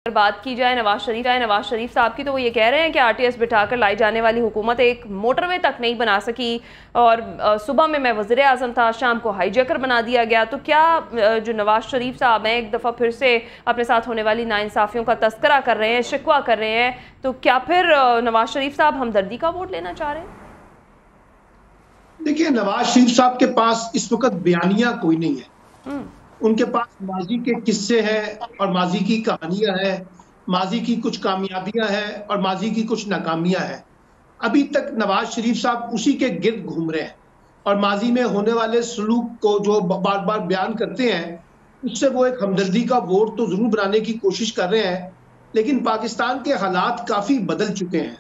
अगर बात की जाए नवाज शरीफ साहब की, तो वो ये कह रहे हैं कि आरटीएस बिठाकर लाई जाने वाली हुकूमत एक मोटरवे तक नहीं बना सकी और सुबह में मैं वज़ीर आज़म था, शाम को हाईजैकर बना दिया गया। तो क्या जो नवाज शरीफ साहब हैं एक दफ़ा फिर से अपने साथ होने वाली नाइंसाफ़ियों का तस्करा कर रहे हैं, शिकवा कर रहे हैं, तो क्या फिर नवाज शरीफ साहब हमदर्दी का वोट लेना चाह रहे हैं? देखिए, नवाज शरीफ साहब के पास इस वक्त बयानिया कोई नहीं है। उनके पास माजी के किस्से हैं और माजी की कहानियां हैं, माजी की कुछ कामयाबियां हैं और माजी की कुछ नाकामियां हैं। अभी तक नवाज शरीफ साहब उसी के गिर्द घूम रहे हैं और माजी में होने वाले सलूक को जो बार बार बयान करते हैं, उससे वो एक हमदर्दी का वोट तो जरूर बनाने की कोशिश कर रहे हैं, लेकिन पाकिस्तान के हालात काफी बदल चुके हैं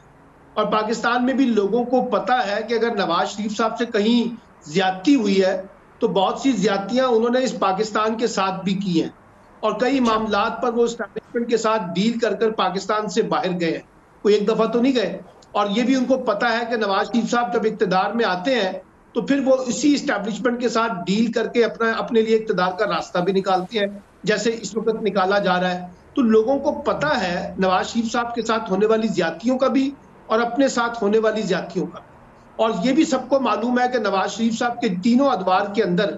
और पाकिस्तान में भी लोगों को पता है कि अगर नवाज शरीफ साहब से कहीं ज्यादती हुई है तो बहुत सी ज्यादतियां उन्होंने इस पाकिस्तान के साथ भी की हैं और कई मामलात पर वो एस्टैब्लिशमेंट के साथ डील कर कर पाकिस्तान से बाहर गए हैं। कोई एक दफा तो नहीं गए। और ये भी उनको पता है कि नवाज शरीफ साहब जब इक्तदार में आते हैं तो फिर वो इसी एस्टैब्लिशमेंट के साथ डील करके अपने लिए इक्तदार का रास्ता भी निकालते हैं, जैसे इस वक्त निकाला जा रहा है। तो लोगों को पता है नवाज शरीफ साहब के साथ होने वाली ज्यादतियों का भी और अपने साथ होने वाली ज्यादतियों का। और ये भी सबको मालूम है कि नवाज शरीफ साहब के तीनों अदवार के अंदर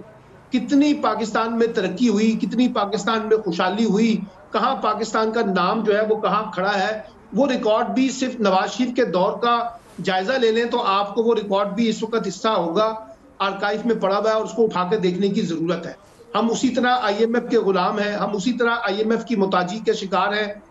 कितनी पाकिस्तान में तरक्की हुई, कितनी पाकिस्तान में खुशहाली हुई, कहां पाकिस्तान का नाम जो है वो कहां खड़ा है। वो रिकॉर्ड भी सिर्फ नवाज शरीफ के दौर का जायजा ले लें तो आपको वो रिकॉर्ड भी इस वक्त हिस्सा होगा, आर्काइव में पड़ा हुआ है और उसको उठा के देखने की जरूरत है। हम उसी तरह IMF के गुलाम हैं, हम उसी तरह IMF की मुताजी के शिकार हैं,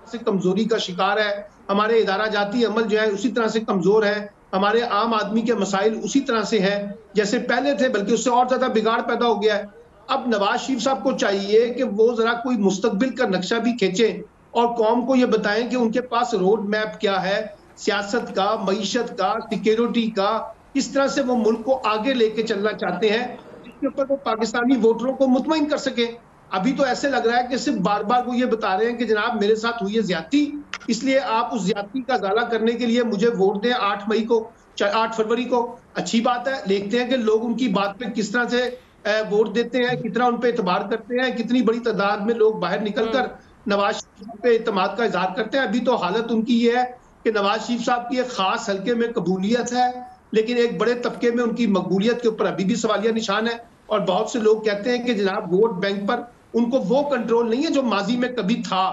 से कमजोरी का शिकार है। हमारे इदारा जाती अमल जो है उसी तरह से कमजोर है, हमारे आम आदमी के मसाइल उसी तरह से हैं जैसे पहले थे, बल्कि उससे और ज्यादा बिगाड़ पैदा हो गया है। अब नवाज शरीफ साहब को चाहिए कि वो जरा कोई मुस्तकबिल का नक्शा भी खींचे और कौम को ये बताएं कि उनके पास रोड मैप क्या है, सियासत का, मईशत का, सिक्योरिटी का, किस तरह से वो मुल्क को आगे लेके चलना चाहते हैं, जिसके ऊपर वो पाकिस्तानी वोटरों को मुतमईन कर सके। अभी तो ऐसे लग रहा है कि सिर्फ बार बार वो ये बता रहे हैं कि जनाब मेरे साथ हुई है ज्यादती, इसलिए आप उस ज्यादती का ज़ाला करने के लिए मुझे वोट दें 8 मई को, 8 फरवरी को। अच्छी बात है, देखते हैं कि लोग उनकी बात पे किस तरह से वोट देते हैं, कितना उन पे एतबार करते हैं, कितनी बड़ी तादाद में लोग बाहर निकलकर नवाज शरीफ पे एतमाद का इजहार करते हैं। अभी तो हालत उनकी ये है कि नवाज शरीफ साहब की एक खास हल्के में कबूलियत है, लेकिन एक बड़े तबके में उनकी मकबूलियत के ऊपर अभी भी सवालिया निशान है। और बहुत से लोग कहते हैं कि जनाब वोट बैंक पर उनको वो कंट्रोल नहीं है जो माजी में कभी था।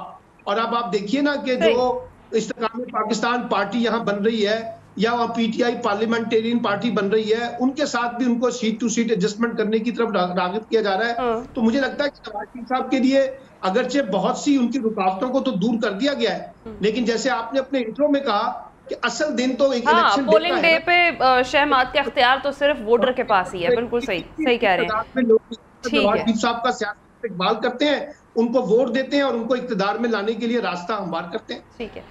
और अब आप देखिए ना कि जो इस्तेकाम पाकिस्तान पार्टी यहाँ बन रही है या वहाँ PTI पार्लियामेंटेरियन पार्टी बन रही है, उनके साथ भी उनको सीट टू सीट एडजस्टमेंट करने की तरफ रागिब किया जा रहा है। तो मुझे लगता है कि नवाज शरीफ साहब के लिए अगरचे बहुत सी उनकी रुकावटों को तो दूर कर दिया गया है, लेकिन जैसे आपने अपने इंट्रो में कहा कि असल दिन तो एक इलेक्शन पोलिंग डे पे शहमाद का इख्तियार तो सिर्फ वोटर के पास ही है। बिल्कुल सही कह रहे हैं। नवाज शरीफ साहब का सियासत इकबाल करते हैं, उनको वोट देते हैं और उनको इक्तदार में लाने के लिए रास्ता हमवार करते हैं। ठीक है।